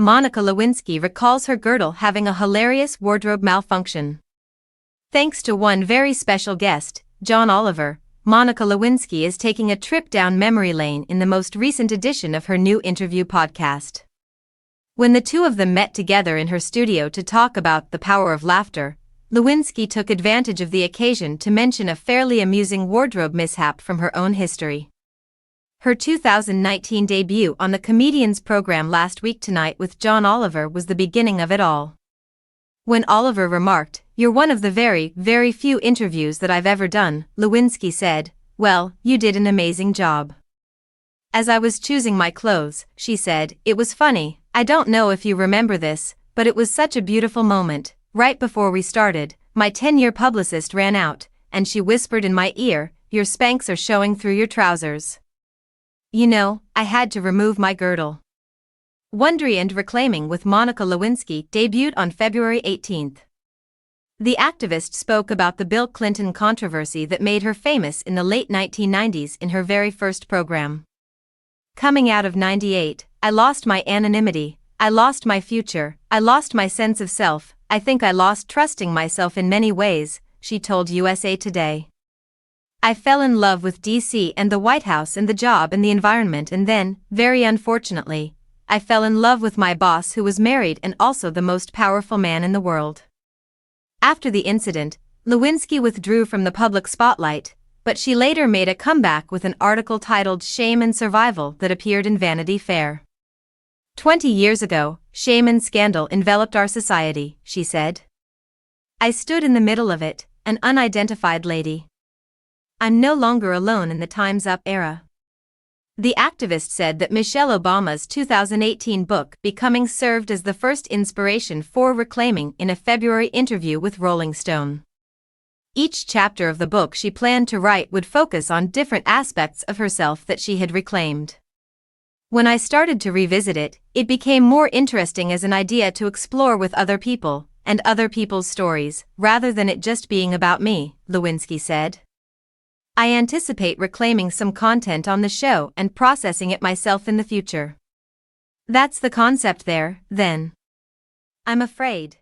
Monica Lewinsky recalls her girdle having a hilarious wardrobe malfunction. Thanks to one very special guest, John Oliver, Monica Lewinsky is taking a trip down memory lane in the most recent edition of her new interview podcast. When the two of them met together in her studio to talk about the power of laughter, Lewinsky took advantage of the occasion to mention a fairly amusing wardrobe mishap from her own history. Her 2019 debut on the comedian's program Last Week Tonight with John Oliver was the beginning of it all. When Oliver remarked, "You're one of the very, very few interviews that I've ever done," Lewinsky said, "Well, you did an amazing job." "As I was choosing my clothes," she said, "it was funny. I don't know if you remember this, but it was such a beautiful moment. Right before we started, my 10-year publicist ran out, and she whispered in my ear, 'Your Spanx are showing through your trousers.' You know, I had to remove my girdle." Wondery and Reclaiming with Monica Lewinsky debuted on February 18. The activist spoke about the Bill Clinton controversy that made her famous in the late 1990s in her very first program. "Coming out of '98, I lost my anonymity, I lost my future, I lost my sense of self, I think I lost trusting myself in many ways," she told USA Today. "I fell in love with DC and the White House and the job and the environment, and then, very unfortunately, I fell in love with my boss who was married and also the most powerful man in the world." After the incident, Lewinsky withdrew from the public spotlight, but she later made a comeback with an article titled "Shame and Survival" that appeared in Vanity Fair. 20 years ago, shame and scandal enveloped our society, she said. "I stood in the middle of it, an unidentified lady. I'm no longer alone in the Time's Up era." The activist said that Michelle Obama's 2018 book Becoming served as the first inspiration for reclaiming in a February interview with Rolling Stone. Each chapter of the book she planned to write would focus on different aspects of herself that she had reclaimed. "When I started to revisit it, it became more interesting as an idea to explore with other people, and other people's stories, rather than it just being about me," Lewinsky said. "I anticipate reclaiming some content on the show and processing it myself in the future. That's the concept there, then. I'm afraid."